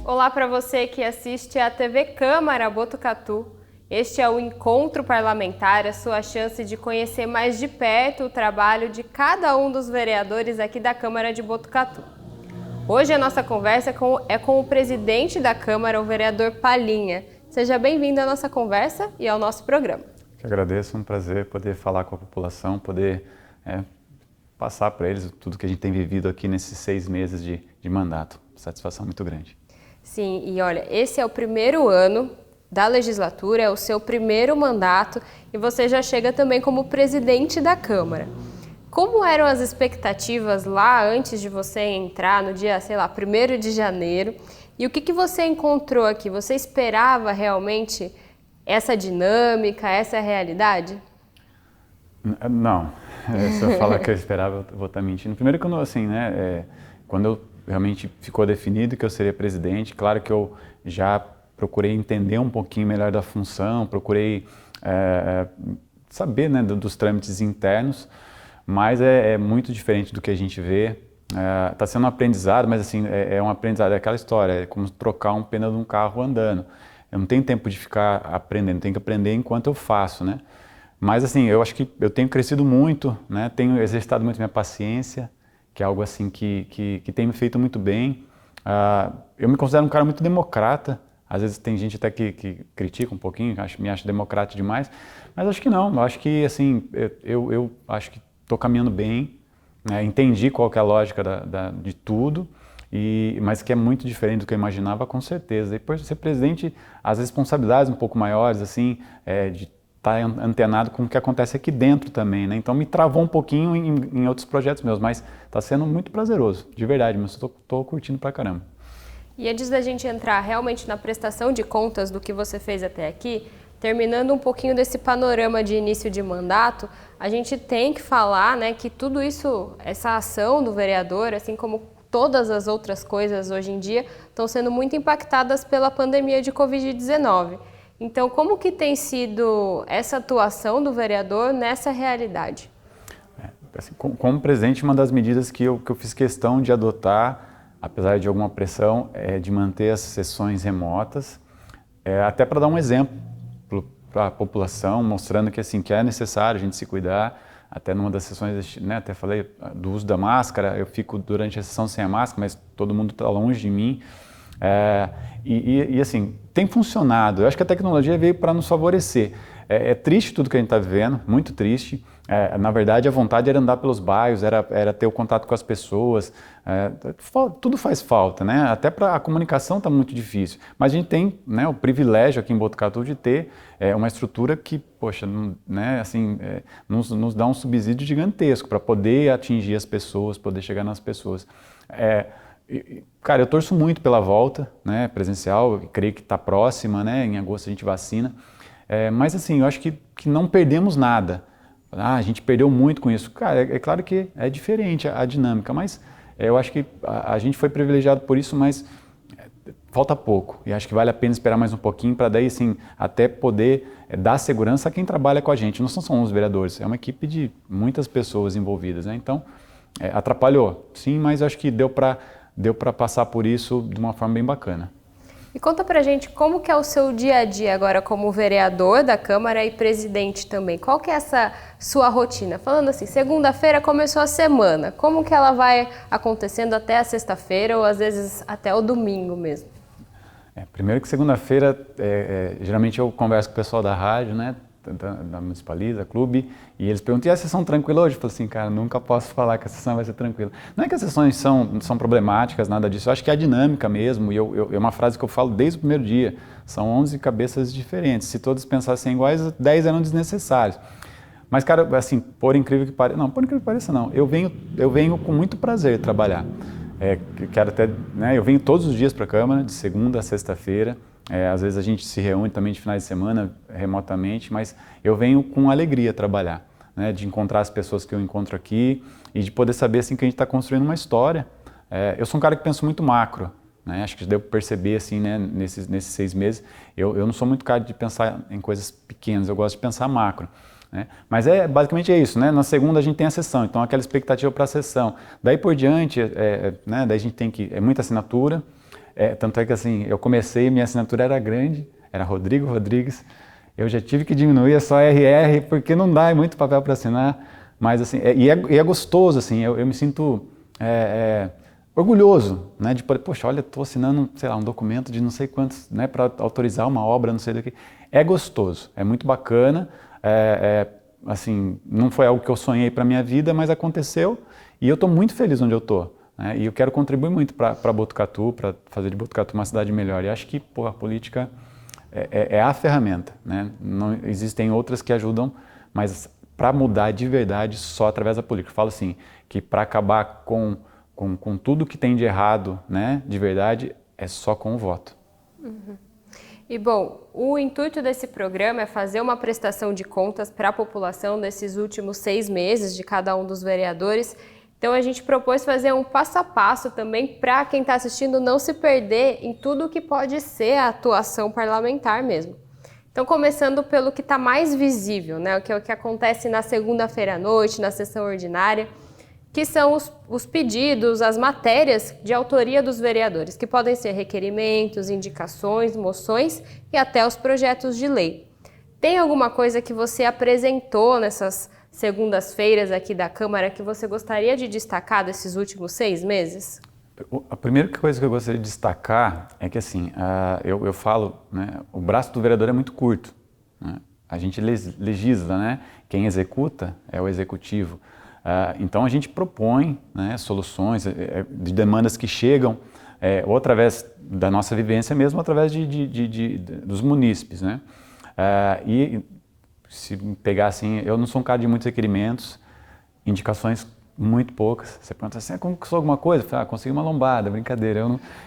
Olá para você que assiste à TV Câmara Botucatu. Este é o Encontro Parlamentar, a sua chance de conhecer mais de perto o trabalho de cada um dos vereadores aqui da Câmara de Botucatu. Hoje a nossa conversa é com o presidente da Câmara, o vereador Palhinha. Seja bem-vindo à nossa conversa e ao nosso programa. Eu agradeço, é um prazer poder falar com a população, poder passar para eles tudo que a gente tem vivido aqui nesses 6 meses de mandato. Satisfação muito grande. Sim, e olha, esse é o primeiro ano da legislatura, é o seu primeiro mandato e você já chega também como presidente da Câmara. Como eram as expectativas lá antes de você entrar no dia, 1º de janeiro? E o que você encontrou aqui? Você esperava realmente essa dinâmica, essa realidade? Não, se eu falar que eu esperava, eu vou estar mentindo. Primeiro que quando eu realmente ficou definido que eu seria presidente, claro que eu já procurei entender um pouquinho melhor da função, procurei saber, dos trâmites internos, mas é muito diferente do que a gente vê. Está sendo um aprendizado, mas assim, é um aprendizado, é aquela história, é como trocar um pneu de um carro andando. Eu não tenho tempo de ficar aprendendo, tenho que aprender enquanto eu faço, né? Mas assim, eu acho que eu tenho crescido muito, né? Tenho exercitado muito minha paciência, que é algo assim que tem me feito muito bem. Eu me considero um cara muito democrata. Às vezes tem gente até que critica um pouquinho, me acha democrata demais, mas acho que não. Eu acho que assim, eu acho que estou caminhando bem, né? Entendi qual que é a lógica de tudo, mas que é muito diferente do que eu imaginava, com certeza. E por ser presidente, as responsabilidades um pouco maiores, assim, de estar antenado com o que acontece aqui dentro também, né? Então me travou um pouquinho em outros projetos meus, mas está sendo muito prazeroso, de verdade, mas estou curtindo pra caramba. E antes da gente entrar realmente na prestação de contas do que você fez até aqui, terminando um pouquinho desse panorama de início de mandato, a gente tem que falar, né, que tudo isso, essa ação do vereador, assim como todas as outras coisas hoje em dia, estão sendo muito impactadas pela pandemia de Covid-19. Então, como que tem sido essa atuação do vereador nessa realidade? Assim, como presidente, uma das medidas que eu fiz questão de adotar, apesar de alguma pressão, é de manter as sessões remotas, até para dar um exemplo para a população, mostrando que, assim, que é necessário a gente se cuidar. Até numa das sessões, né, até falei do uso da máscara, eu fico durante a sessão sem a máscara, mas todo mundo está longe de mim. E assim, tem funcionado. Eu acho que a tecnologia veio para nos favorecer. É triste tudo que a gente está vivendo, muito triste. Na verdade, a vontade era andar pelos bairros, era ter o contato com as pessoas. Tudo faz falta, né? Até para a comunicação está muito difícil. Mas a gente tem, né, o privilégio aqui em Botucatu de ter uma estrutura que, poxa, né, assim, nos dá um subsídio gigantesco para poder atingir as pessoas, poder chegar nas pessoas. Cara, eu torço muito pela volta, né, presencial, creio que está próxima, né, em agosto a gente vacina, mas assim, eu acho que não perdemos nada. A gente perdeu muito com isso. Cara, é claro que é diferente a dinâmica, mas eu acho que a gente foi privilegiado por isso, mas falta pouco. E acho que vale a pena esperar mais um pouquinho para daí, assim, até poder dar segurança a quem trabalha com a gente. Não são só os vereadores, é uma equipe de muitas pessoas envolvidas, né? Então, atrapalhou, sim, mas acho que deu para passar por isso de uma forma bem bacana. E conta pra gente como que é o seu dia a dia agora como vereador da Câmara e presidente também. Qual que é essa sua rotina? Falando assim, segunda-feira começou a semana, como que ela vai acontecendo até a sexta-feira ou às vezes até o domingo mesmo? Primeiro que segunda-feira, geralmente eu converso com o pessoal da rádio, né? Da Municipaliza, clube, e eles perguntam, e a sessão tranquila hoje? Eu falo assim, cara, nunca posso falar que a sessão vai ser tranquila. Não é que as sessões são problemáticas, nada disso, eu acho que é a dinâmica mesmo, e é uma frase que eu falo desde o primeiro dia, são 11 cabeças diferentes, se todos pensassem iguais, 10 eram desnecessários. Mas, cara, assim, por incrível que pareça não, eu venho com muito prazer trabalhar. Quero até, né, eu venho todos os dias para a Câmara, de segunda a sexta-feira. Às vezes a gente se reúne também de finais de semana remotamente, mas eu venho com alegria trabalhar, né, de encontrar as pessoas que eu encontro aqui e de poder saber assim, que a gente está construindo uma história. Eu sou um cara que penso muito macro, né, acho que deu para perceber assim, né, nesses 6 meses. Eu não sou muito cara de pensar em coisas pequenas, eu gosto de pensar macro. Né? Mas basicamente é isso, né? Na segunda a gente tem a sessão, então aquela expectativa para a sessão. Daí por diante, né, daí a gente tem muita assinatura, Tanto é que assim, eu comecei, minha assinatura era grande, era Rodrigo Rodrigues, eu já tive que diminuir, é só RR, porque não dá, é muito papel para assinar, mas assim, é gostoso, assim, eu me sinto orgulhoso, né, de poder, poxa, olha, estou assinando, sei lá, um documento de não sei quantos, né, para autorizar uma obra, não sei do que. É gostoso, é muito bacana, assim, não foi algo que eu sonhei para minha vida, mas aconteceu e eu estou muito feliz onde eu estou. Né, e eu quero contribuir muito para Botucatu, para fazer de Botucatu uma cidade melhor. E acho que a política é a ferramenta, né? Não existem outras que ajudam, mas para mudar de verdade só através da política. Eu falo assim, que para acabar com tudo que tem de errado, né, de verdade, é só com o voto. Uhum. E bom, o intuito desse programa é fazer uma prestação de contas para a população desses últimos 6 meses de cada um dos vereadores. Então a gente propôs fazer um passo a passo também para quem está assistindo não se perder em tudo que pode ser a atuação parlamentar mesmo. Então começando pelo que está mais visível, né, que é o que acontece na segunda-feira à noite, na sessão ordinária, que são os pedidos, as matérias de autoria dos vereadores, que podem ser requerimentos, indicações, moções e até os projetos de lei. Tem alguma coisa que você apresentou nessas segundas-feiras aqui da Câmara que você gostaria de destacar desses últimos 6 meses? A primeira coisa que eu gostaria de destacar é que assim, eu falo, né, o braço do vereador é muito curto. Né? A gente legisla, né? Quem executa é o executivo. Então a gente propõe, né, soluções de demandas que chegam ou através da nossa vivência mesmo, através dos munícipes. Né? E se pegar assim, eu não sou um cara de muitos requerimentos, indicações muito poucas. Você pergunta assim, conquistou alguma coisa? Eu falo, consegui uma lombada, brincadeira.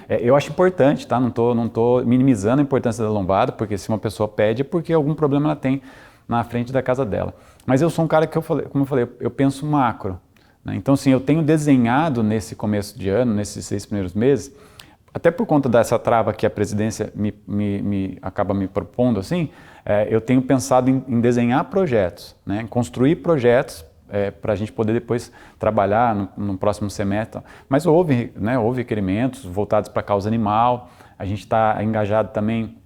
Eu acho importante, tá? Não tô minimizando a importância da lombada, porque se uma pessoa pede é porque algum problema ela tem na frente da casa dela. Mas eu sou um cara que, como eu falei, eu penso macro. Né? Então, assim, eu tenho desenhado nesse começo de ano, nesses 6 primeiros meses, até por conta dessa trava que a presidência acaba me propondo, assim, eu tenho pensado em desenhar projetos, né? Em construir projetos para a gente poder depois trabalhar no próximo semestre. Mas houve requerimentos voltados para a causa animal, a gente está engajado também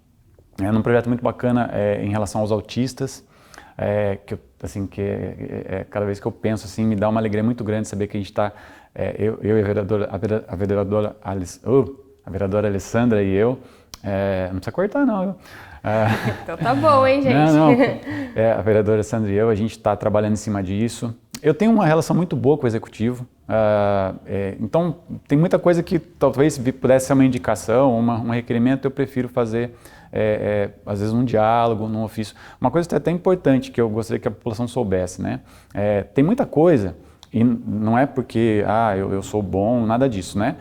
num projeto muito bacana em relação aos autistas, cada vez que eu penso assim, me dá uma alegria muito grande saber que a gente está, eu e a vereadora Alessandra e eu, não precisa cortar não. Então tá bom, hein, gente? Não, a vereadora Alessandra e eu, a gente está trabalhando em cima disso. Eu tenho uma relação muito boa com o executivo, então tem muita coisa que talvez pudesse ser uma indicação, um requerimento, eu prefiro fazer às vezes um diálogo, num ofício. Uma coisa até importante que eu gostaria que a população soubesse, né? Tem muita coisa, e não é porque eu sou bom, nada disso, né?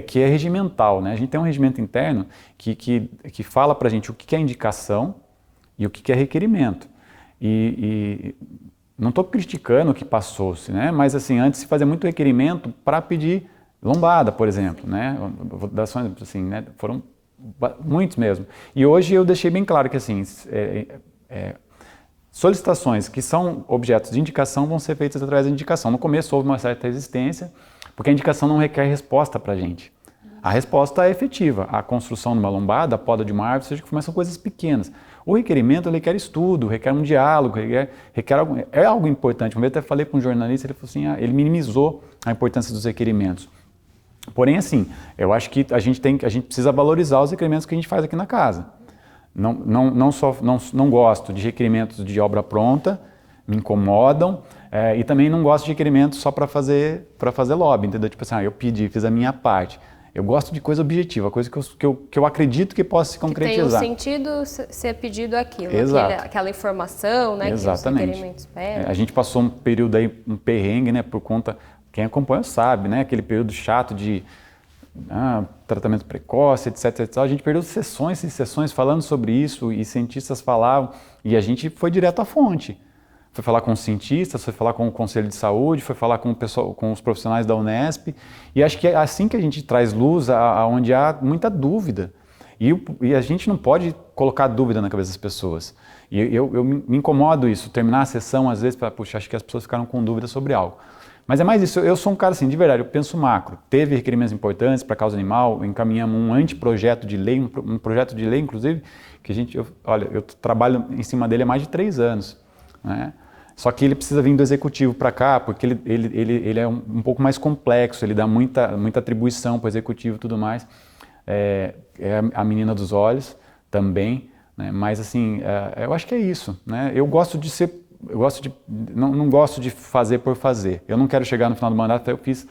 Que é regimental, né? A gente tem um regimento interno que fala pra gente o que é indicação e o que é requerimento. E não estou criticando o que passou-se, né? Mas assim, antes se fazia muito requerimento para pedir lombada, por exemplo, né? Vou dar só assim, né? Foram muitos mesmo. E hoje eu deixei bem claro que assim, solicitações que são objetos de indicação vão ser feitas através da indicação. No começo houve uma certa resistência, porque a indicação não requer resposta para a gente. A resposta é efetiva. A construção de uma lombada, a poda de uma árvore, seja que for, mas são coisas pequenas. O requerimento requer estudo, requer um diálogo, requer algo, é algo importante. Uma vez eu até falei para um jornalista, ele falou assim, ele minimizou a importância dos requerimentos. Porém, assim, eu acho que a gente precisa valorizar os requerimentos que a gente faz aqui na casa. Não gosto de requerimentos de obra pronta, me incomodam, e também não gosto de requerimentos só para fazer lobby, entendeu? Tipo assim, eu pedi, fiz a minha parte. Eu gosto de coisa objetiva, coisa que eu acredito que possa se concretizar. Que tem um sentido ser pedido aquilo, aquela informação, né? Exatamente. Que os requerimentos pedem. A gente passou um período aí, um perrengue, né, por conta... Quem acompanha sabe, né? Aquele período chato de tratamento precoce, etc, etc. A gente perdeu sessões e sessões falando sobre isso e cientistas falavam e a gente foi direto à fonte. Foi falar com os cientistas, foi falar com o Conselho de Saúde, foi falar com o pessoal, com os profissionais da Unesp e acho que é assim que a gente traz luz aonde há muita dúvida. E a gente não pode colocar dúvida na cabeça das pessoas. E eu me incomodo isso, terminar a sessão às vezes para, puxa, acho que as pessoas ficaram com dúvida sobre algo. Mas é mais isso, eu sou um cara assim, de verdade, eu penso macro. Teve requerimentos importantes para a causa animal, encaminhamos um anteprojeto de lei, um projeto de lei, inclusive, que eu trabalho em cima dele há mais de 3 anos, né? Só que ele precisa vir do executivo para cá, porque ele é um pouco mais complexo, ele dá muita atribuição para o executivo e tudo mais. É a menina dos olhos também, né? Mas assim, eu acho que é isso, né? Eu gosto de ser, não gosto de fazer por fazer. Eu não quero chegar no final do mandato, até eu fiz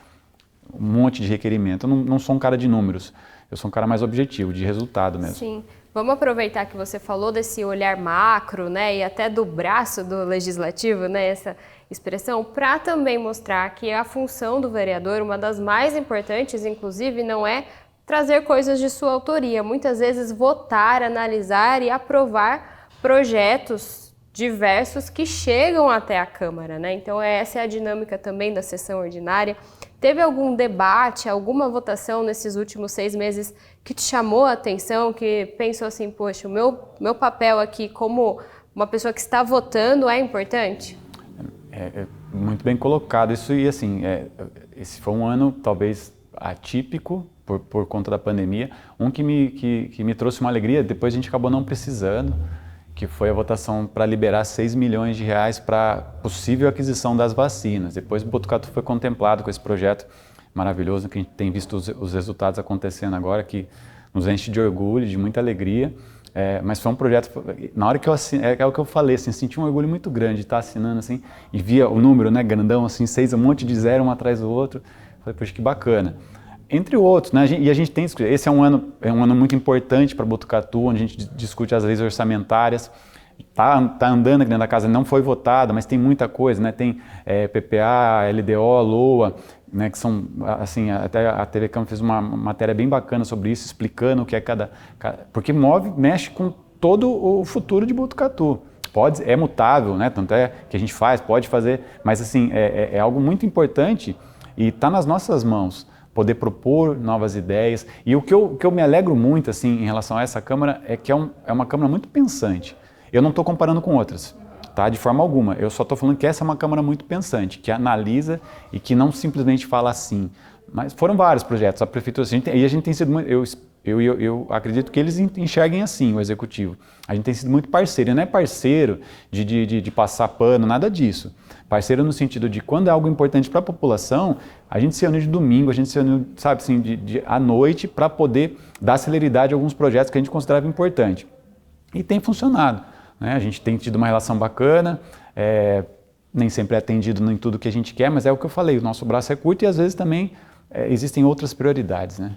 um monte de requerimento. Eu não sou um cara de números, eu sou um cara mais objetivo, de resultado mesmo. Sim. Vamos aproveitar que você falou desse olhar macro, né, e até do braço do legislativo, né, essa expressão, para também mostrar que a função do vereador, uma das mais importantes, inclusive, não é trazer coisas de sua autoria, muitas vezes votar, analisar e aprovar projetos diversos que chegam até a Câmara, né? Então essa é a dinâmica também da sessão ordinária. Teve algum debate, alguma votação nesses últimos 6 meses que te chamou a atenção, que pensou assim, poxa, o meu papel aqui como uma pessoa que está votando é importante? É muito bem colocado isso, e assim, esse foi um ano talvez atípico por conta da pandemia, que me trouxe uma alegria, depois a gente acabou não precisando, que foi a votação para liberar 6 milhões de reais para possível aquisição das vacinas. Depois o Botucatu foi contemplado com esse projeto maravilhoso, que a gente tem visto os resultados acontecendo agora, que nos enche de orgulho, de muita alegria. Mas foi um projeto, na hora que eu assinei, é o que eu falei, assim, senti um orgulho muito grande de estar assinando assim, e via o número, né, grandão, assim, 6, um monte de zero, um atrás do outro. Falei, poxa, que bacana. Entre outros, né? E a gente tem discutido. Esse é um ano muito importante para Botucatu, onde a gente discute as leis orçamentárias. Tá andando aqui dentro da casa, não foi votada, mas tem muita coisa, né? Tem PPA, LDO, LOA, né? Que são, assim, até a TV Câmara fez uma matéria bem bacana sobre isso, explicando o que é cada porque mexe com todo o futuro de Botucatu. É mutável, né? Tanto é que a gente pode fazer, mas assim, é algo muito importante e está nas nossas mãos. Poder propor novas ideias. E o que eu me alegro muito assim, em relação a essa Câmara é que é uma Câmara muito pensante. Eu não estou comparando com outras, tá? De forma alguma. Eu só estou falando que essa é uma Câmara muito pensante, que analisa e que não simplesmente fala assim. Mas foram vários projetos. A Prefeitura, e a gente tem sido muito... Eu acredito que eles enxerguem assim, o Executivo. A gente tem sido muito parceiro. E não é parceiro de passar pano, nada disso. Parceiro no sentido de quando é algo importante para a população, a gente se reúne de domingo, a gente se reúne, sabe, assim, à noite para poder dar celeridade a alguns projetos que a gente considerava importante. E tem funcionado, né? A gente tem tido uma relação bacana, nem sempre é atendido em tudo que a gente quer, mas é o que eu falei, o nosso braço é curto e às vezes também existem outras prioridades, né?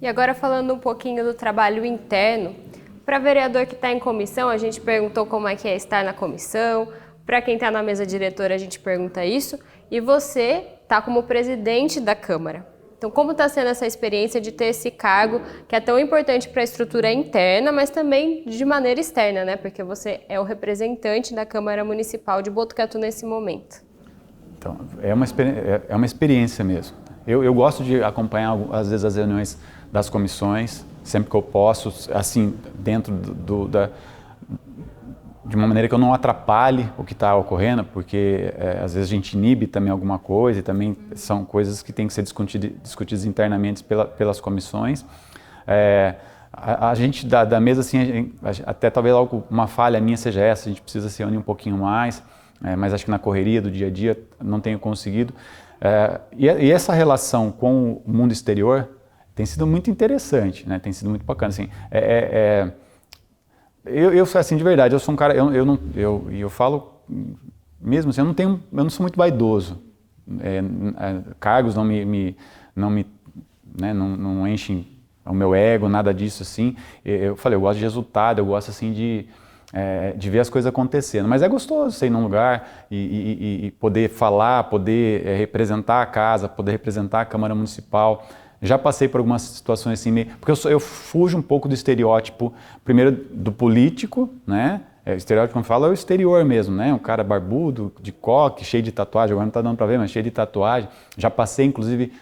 E agora falando um pouquinho do trabalho interno, para vereador que está em comissão, a gente perguntou como é que é estar na comissão. Para quem está na mesa diretora, a gente pergunta isso. E você está como presidente da Câmara. Então, como está sendo essa experiência de ter esse cargo que é tão importante para a estrutura interna, mas também de maneira externa, né? Porque você é o representante da Câmara Municipal de Botucatu nesse momento. Então, é uma experiência mesmo. Eu gosto de acompanhar, às vezes, as reuniões das comissões, sempre que eu posso, assim, dentro de uma maneira que eu não atrapalhe o que está ocorrendo, porque às vezes a gente inibe também alguma coisa e também são coisas que têm que ser discutidas internamente pelas comissões. A gente da mesa, assim, até talvez uma falha minha seja essa, a gente precisa se unir um pouquinho mais, mas acho que na correria do dia a dia não tenho conseguido. E essa relação com o mundo exterior tem sido muito interessante, né? Tem sido muito bacana, assim. Eu assim, de verdade, eu sou um cara, eu falo mesmo assim, eu não sou muito vaidoso. Cargos não não enchem o meu ego, nada disso assim. Eu falei, eu gosto de resultado, eu gosto assim de ver as coisas acontecendo. Mas é gostoso você ir num lugar e poder falar, poder representar a casa, poder representar a Câmara Municipal. Já passei por algumas situações assim, porque eu fujo um pouco do estereótipo, primeiro do político, né? O estereótipo que eu falo é o exterior mesmo, né? Um cara barbudo, de coque, cheio de tatuagem, agora não está dando para ver, mas cheio de tatuagem. Já passei, inclusive,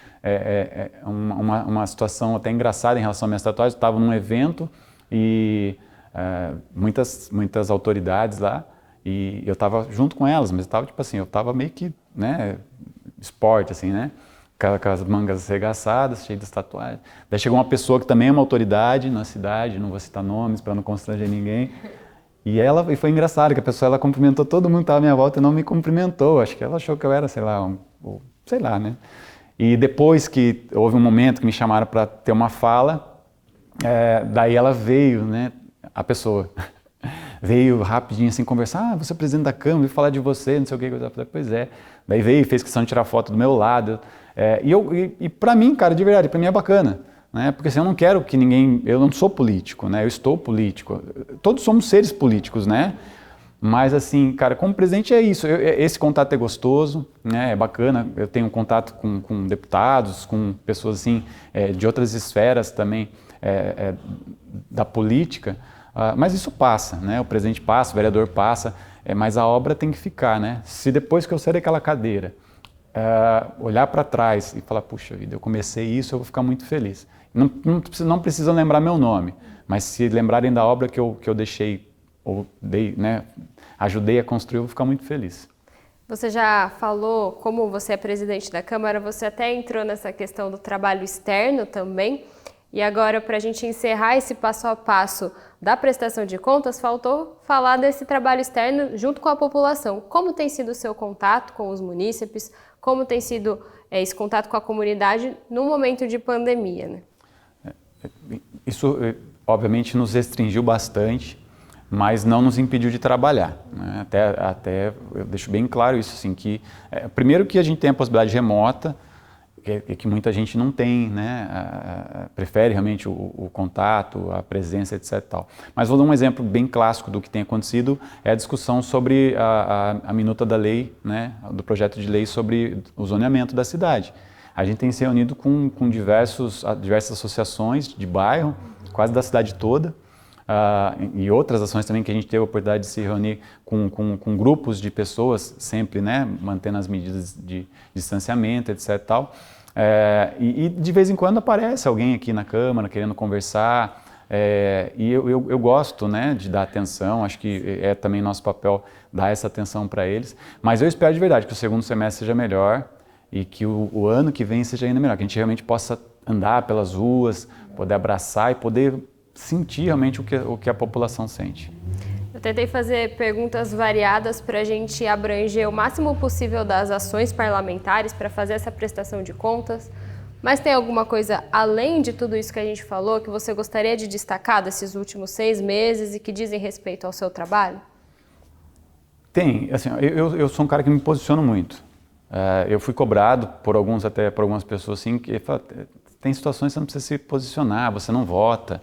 uma situação até engraçada em relação às minhas tatuagens. Estava num evento e muitas autoridades lá, e eu estava junto com elas, mas eu estava meio que, né, esporte, assim, né, com as mangas arregaçadas, cheio de tatuagens. Daí chegou uma pessoa que também é uma autoridade na cidade, não vou citar nomes para não constranger ninguém, e foi engraçado que a pessoa, ela cumprimentou todo mundo que estava à minha volta e não me cumprimentou, acho que ela achou que eu era, sei lá, né. E depois que houve um momento que me chamaram para ter uma fala, daí ela veio, né, a pessoa veio rapidinho assim conversar, você é presidente da Câmara, veio falar de você, não sei o que, eu falei, pois é. Daí veio, fez questão de tirar foto do meu lado, e para mim, cara, de verdade, para mim é bacana, né, porque assim, eu não quero que ninguém, eu não sou político, né, eu estou político, todos somos seres políticos, né, mas assim, cara, como presidente é isso, esse contato é gostoso, né, é bacana, eu tenho contato com deputados, com pessoas assim, de outras esferas também da política, mas isso passa, né, o presidente passa, o vereador passa, mas a obra tem que ficar, né, se depois que eu sair daquela cadeira, olhar para trás e falar, puxa vida, eu comecei isso, eu vou ficar muito feliz. Não precisam lembrar meu nome, mas se lembrarem da obra que eu deixei, ou dei, né, ajudei a construir, eu vou ficar muito feliz. Você já falou, como você é presidente da Câmara, você até entrou nessa questão do trabalho externo também, e agora, para a gente encerrar esse passo a passo da prestação de contas, faltou falar desse trabalho externo junto com a população. Como tem sido o seu contato com os munícipes? Como tem sido esse contato com a comunidade no momento de pandemia, né? Isso, obviamente, nos restringiu bastante, mas não nos impediu de trabalhar, né? Até eu deixo bem claro isso, assim, que primeiro que a gente tem a possibilidade remota, que muita gente não tem, né? Prefere realmente o contato, a presença, etc. Tal. Mas vou dar um exemplo bem clássico do que tem acontecido, é a discussão sobre a minuta da lei, né? Do projeto de lei sobre o zoneamento da cidade. A gente tem se reunido com diversas associações de bairro, quase da cidade toda, e outras ações também que a gente teve a oportunidade de se reunir com grupos de pessoas, sempre, né, mantendo as medidas de distanciamento, etc. Tal. E de vez em quando aparece alguém aqui na Câmara querendo conversar, e eu gosto, né, de dar atenção, acho que é também nosso papel dar essa atenção para eles, mas eu espero de verdade que o segundo semestre seja melhor e que o ano que vem seja ainda melhor, que a gente realmente possa andar pelas ruas, poder abraçar e poder sentir realmente o que a população sente. Eu tentei fazer perguntas variadas para a gente abranger o máximo possível das ações parlamentares para fazer essa prestação de contas, mas tem alguma coisa além de tudo isso que a gente falou que você gostaria de destacar desses últimos 6 meses e que dizem respeito ao seu trabalho? Tem, assim, eu sou um cara que me posiciono muito. Eu fui cobrado por algumas pessoas assim, que falam, tem situações que você não precisa se posicionar, você não vota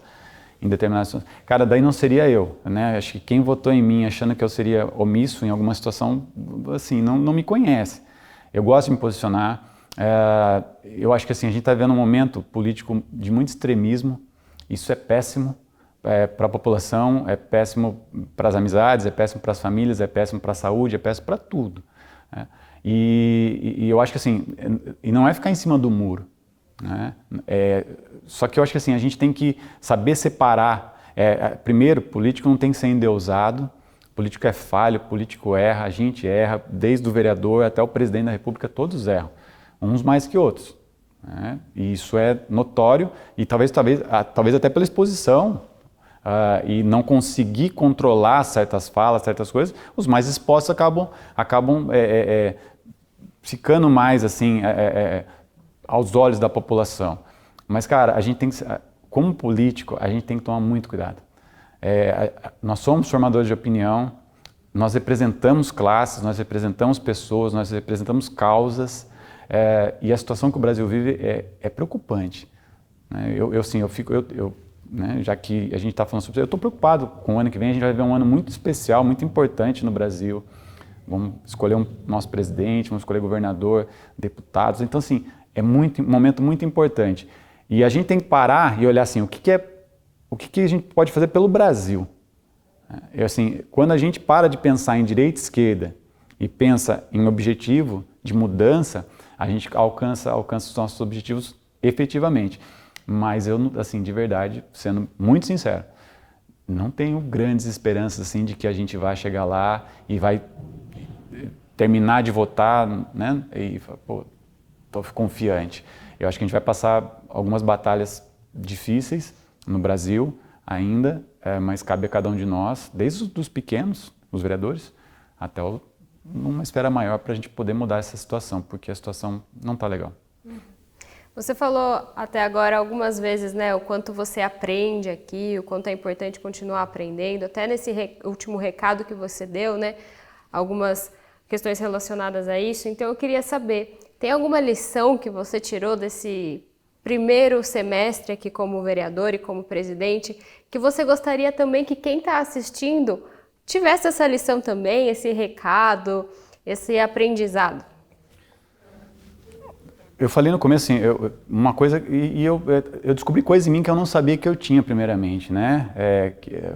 em determinadas situações. Cara, daí não seria eu, né? Acho que quem votou em mim achando que eu seria omisso em alguma situação, assim, não me conhece. Eu gosto de me posicionar. Eu acho que assim, a gente está vivendo um momento político de muito extremismo. Isso é péssimo para a população, é péssimo para as amizades, é péssimo para as famílias, é péssimo para a saúde, é péssimo para tudo, né? E eu acho que assim, e não é ficar em cima do muro, né? Só que eu acho que assim, a gente tem que saber separar. Primeiro, político não tem que ser endeusado, político é falho, político erra, a gente erra, desde o vereador até o presidente da República, todos erram, uns mais que outros, né? E isso é notório e talvez até pela exposição e não conseguir controlar certas falas, certas coisas, os mais expostos acabam ficando mais assim aos olhos da população. Mas, cara, a gente tem que, como político, a gente tem que tomar muito cuidado. Nós somos formadores de opinião, nós representamos classes, nós representamos pessoas, nós representamos causas, e a situação que o Brasil vive é preocupante, né? Né, já que a gente está falando sobre isso, eu estou preocupado com o ano que vem. A gente vai viver um ano muito especial, muito importante no Brasil. Vamos escolher nosso presidente, vamos escolher governador, deputados. Então, assim, é um momento muito importante. E a gente tem que parar e olhar assim, o que a gente pode fazer pelo Brasil? Assim, quando a gente para de pensar em direita e esquerda e pensa em objetivo de mudança, a gente alcança os nossos objetivos efetivamente. Mas eu, assim, de verdade, sendo muito sincero, não tenho grandes esperanças assim de que a gente vai chegar lá e vai terminar de votar, né? E pô, tô confiante. Eu acho que a gente vai passar algumas batalhas difíceis no Brasil ainda, mas cabe a cada um de nós, desde os pequenos, os vereadores, até uma esfera maior para a gente poder mudar essa situação, porque a situação não está legal. Você falou até agora algumas vezes, né, o quanto você aprende aqui, o quanto é importante continuar aprendendo, até nesse último recado que você deu, né, algumas questões relacionadas a isso. Então eu queria saber, tem alguma lição que você tirou desse primeiro semestre aqui como vereador e como presidente, que você gostaria também que quem está assistindo tivesse essa lição também, esse recado, esse aprendizado? Eu falei no começo, assim, uma coisa, eu descobri coisas em mim que eu não sabia que eu tinha, primeiramente, né?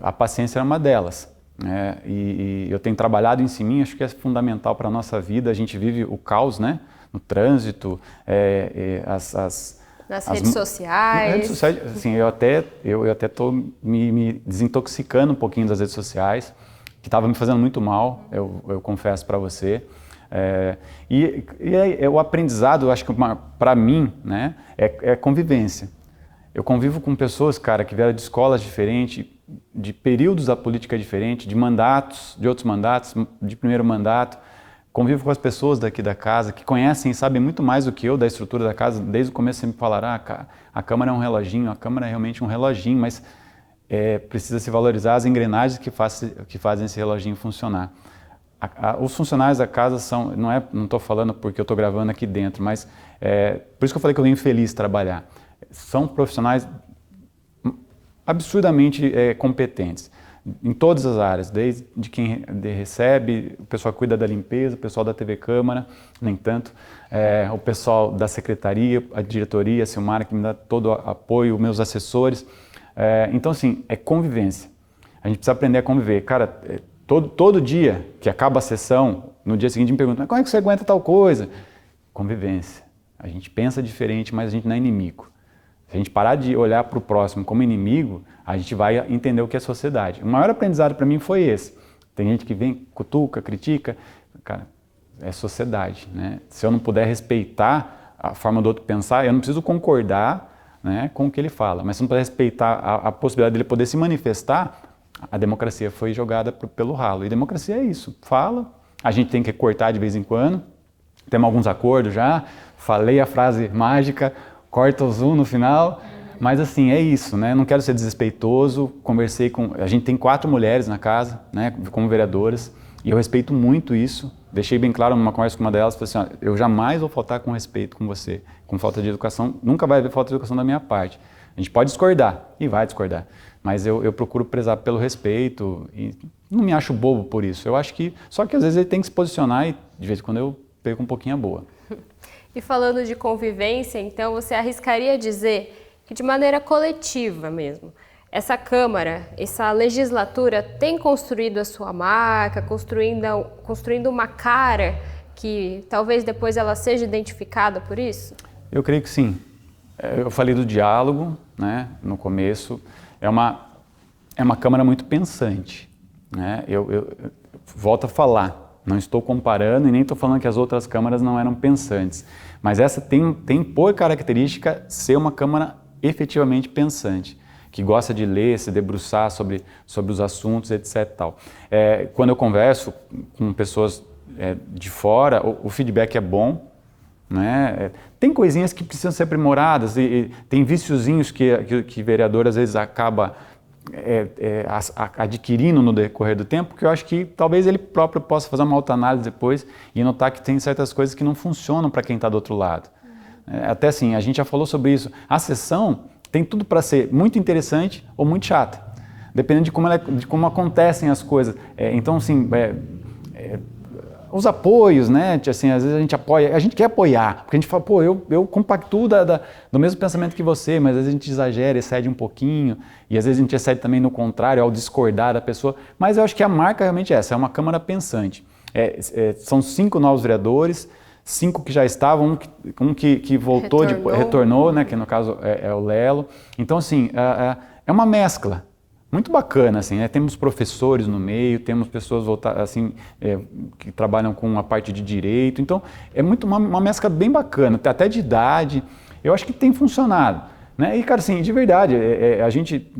A paciência era uma delas, né? E eu tenho trabalhado isso em mim, acho que é fundamental para a nossa vida. A gente vive o caos, né? No trânsito, nas redes sociais. Redes sociais, assim, eu até estou me desintoxicando um pouquinho das redes sociais, que estava me fazendo muito mal, eu confesso para você. O aprendizado, eu acho que para mim, né, é convivência. Eu convivo com pessoas, cara, que vieram de escolas diferentes, de períodos da política diferentes, de mandatos, de outros mandatos, de primeiro mandato. Convivo com as pessoas daqui da casa que conhecem e sabem muito mais do que eu da estrutura da casa. Desde o começo sempre falaram, a Câmara é um reloginho, a Câmara é realmente um reloginho, mas precisa se valorizar as engrenagens que fazem esse reloginho funcionar. Os funcionários da casa são, não estou falando porque eu estou gravando aqui dentro, mas por isso que eu falei que eu venho feliz trabalhar. São profissionais absurdamente competentes em todas as áreas, desde quem recebe, o pessoal que cuida da limpeza, o pessoal da TV Câmara, nem tanto, o pessoal da secretaria, a diretoria, a Silmara, que me dá todo o apoio, meus assessores. Então, assim, é convivência. A gente precisa aprender a conviver. Cara, todo dia que acaba a sessão, no dia seguinte me perguntam, como é que você aguenta tal coisa? Convivência. A gente pensa diferente, mas a gente não é inimigo. Se a gente parar de olhar para o próximo como inimigo, a gente vai entender o que é sociedade. O maior aprendizado para mim foi esse. Tem gente que vem, cutuca, critica. Cara, é sociedade, né? Se eu não puder respeitar a forma do outro pensar, eu não preciso concordar, né, com o que ele fala. Mas se eu não puder respeitar a possibilidade dele poder se manifestar, a democracia foi jogada pelo ralo. E democracia é isso. Fala, a gente tem que cortar de vez em quando. Temos alguns acordos já. Falei a frase mágica, corta o zoom no final. Mas assim, é isso, né? Não quero ser desrespeitoso. Conversei com... A gente tem 4 mulheres na casa, né, como vereadoras. E eu respeito muito isso. Deixei bem claro numa conversa com uma delas. Falei assim, eu jamais vou faltar com respeito com você. Com falta de educação. Nunca vai haver falta de educação da minha parte. A gente pode discordar, e vai discordar. Mas eu procuro prezar pelo respeito e não me acho bobo por isso. Eu acho que... Só que às vezes ele tem que se posicionar e de vez em quando eu perco um pouquinho a boa. E falando de convivência, então você arriscaria dizer que de maneira coletiva mesmo, essa Câmara, essa legislatura tem construído a sua marca, construindo uma cara que talvez depois ela seja identificada por isso? Eu creio que sim. Eu falei do diálogo, né, no começo. É uma Câmara muito pensante, né? Eu volto a falar, não estou comparando e nem estou falando que as outras câmaras não eram pensantes, mas essa tem por característica ser uma Câmara efetivamente pensante, que gosta de ler, se debruçar sobre os assuntos, etc. Tal. Quando eu converso com pessoas de fora, o feedback é bom, né? Tem coisinhas que precisam ser aprimoradas e tem viciozinhos que vereador às vezes acaba adquirindo no decorrer do tempo, que eu acho que talvez ele próprio possa fazer uma autoanálise depois e notar que tem certas coisas que não funcionam para quem está do outro lado. Até assim, a gente já falou sobre isso. A sessão tem tudo para ser muito interessante ou muito chata, dependendo de como acontecem as coisas. Então, assim, os apoios, né? Assim, às vezes a gente apoia, a gente quer apoiar, porque a gente fala, pô, eu compactuo do mesmo pensamento que você, mas às vezes a gente exagera, excede um pouquinho, e às vezes a gente excede também no contrário, ao discordar da pessoa, mas eu acho que a marca realmente é essa, é uma Câmara pensante. São 5 novos vereadores, 5 que já estavam, um que voltou, retornou, né? Que no caso é o Lelo. Então, assim, é uma mescla. muito bacana, assim, né? Temos professores no meio, temos pessoas assim, que trabalham com a parte de direito, então é muito uma mescla bem bacana, até de idade, eu acho que tem funcionado, né? E, cara, assim, de verdade, a gente,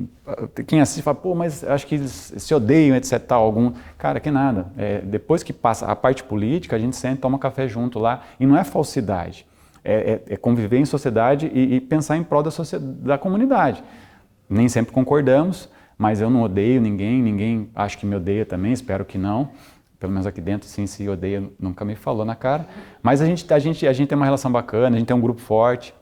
quem assiste fala, pô, mas acho que eles se odeiam, etc, tal, algum, cara, que nada, depois que passa a parte política, a gente senta, toma café junto lá, e não é falsidade, é conviver em sociedade e pensar em prol da comunidade. Nem sempre concordamos, mas eu não odeio ninguém acho que me odeia também, espero que não. Pelo menos aqui dentro, sim, se odeia, nunca me falou na cara. Mas a gente tem uma relação bacana, a gente tem um grupo forte,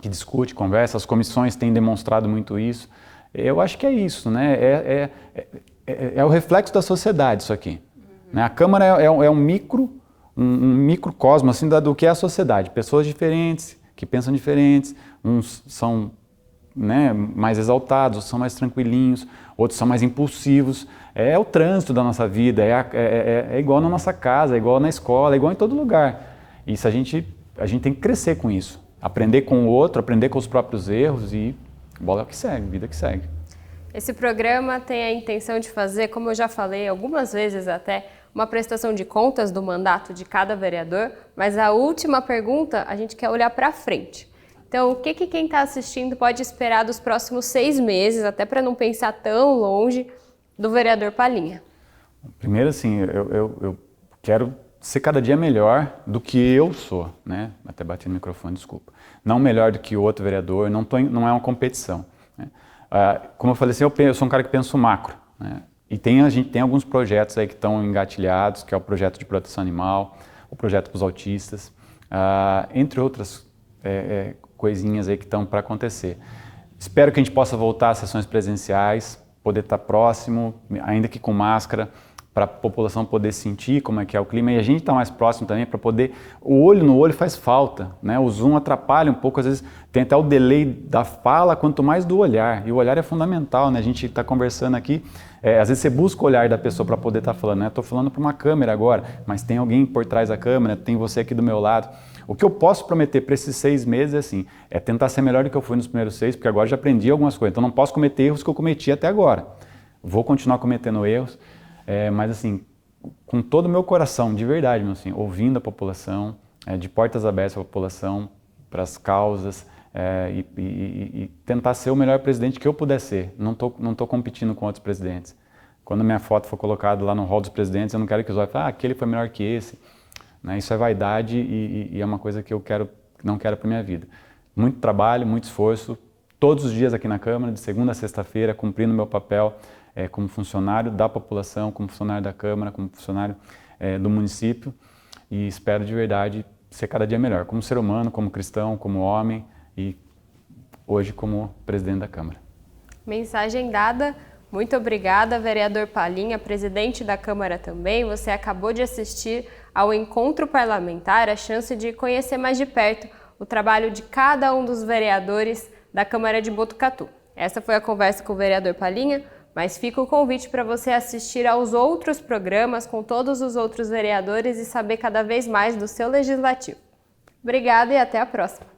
que discute, conversa, as comissões têm demonstrado muito isso. Eu acho que é isso, né? É o reflexo da sociedade isso aqui. Né? A Câmara é um microcosmo assim, do que é a sociedade. Pessoas diferentes, que pensam diferentes, uns são, né, mais exaltados, outros são mais tranquilinhos, outros são mais impulsivos. É o trânsito da nossa vida, é igual na nossa casa, é igual na escola, é igual em todo lugar. Isso a gente tem que crescer com isso, aprender com o outro, aprender com os próprios erros e bola que segue, vida que segue. Esse programa tem a intenção de fazer, como eu já falei algumas vezes até, uma prestação de contas do mandato de cada vereador, mas a última pergunta a gente quer olhar para frente. Então, o que quem está assistindo pode esperar dos próximos 6 meses, até para não pensar tão longe, do vereador Palhinha? Primeiro, assim, eu quero ser cada dia melhor do que eu sou, né? Até bati no microfone, desculpa. Não melhor do que o outro vereador, não é uma competição. Né? Como eu falei assim, eu sou um cara que pensa macro, né? E a gente tem alguns projetos aí que estão engatilhados, que é o projeto de proteção animal, o projeto para os autistas, entre outras coisinhas aí que estão para acontecer. Espero que a gente possa voltar às sessões presenciais, poder estar próximo, ainda que com máscara, para a população poder sentir como é que é o clima e a gente estar mais próximo também para poder... O olho no olho faz falta, né? O Zoom atrapalha um pouco, às vezes tem até o delay da fala, quanto mais do olhar. E o olhar é fundamental, né? A gente está conversando aqui, às vezes você busca o olhar da pessoa para poder estar falando, né? Estou falando para uma câmera agora, mas tem alguém por trás da câmera, tem você aqui do meu lado. O que eu posso prometer para esses 6 meses é assim, é tentar ser melhor do que eu fui nos primeiros 6, porque agora já aprendi algumas coisas, então não posso cometer erros que eu cometi até agora. Vou continuar cometendo erros, mas assim, com todo o meu coração, de verdade, meu, assim, ouvindo a população, de portas abertas para a população, para as causas, e tentar ser o melhor presidente que eu puder ser. Não tô competindo com outros presidentes. Quando minha foto for colocada lá no hall dos presidentes, eu não quero que os olhos falem, aquele foi melhor que esse. Né? Isso é vaidade e é uma coisa que eu não quero para minha vida. Muito trabalho, muito esforço, todos os dias aqui na Câmara, de segunda a sexta-feira, cumprindo meu papel como funcionário da população, como funcionário da Câmara, como funcionário do município e espero de verdade ser cada dia melhor, como ser humano, como cristão, como homem e hoje como presidente da Câmara. Mensagem dada. Muito obrigada, vereador Palhinha, presidente da Câmara também. Você acabou de assistir ao Encontro Parlamentar, a chance de conhecer mais de perto o trabalho de cada um dos vereadores da Câmara de Botucatu. Essa foi a conversa com o vereador Palhinha, mas fica o convite para você assistir aos outros programas com todos os outros vereadores e saber cada vez mais do seu legislativo. Obrigada e até a próxima!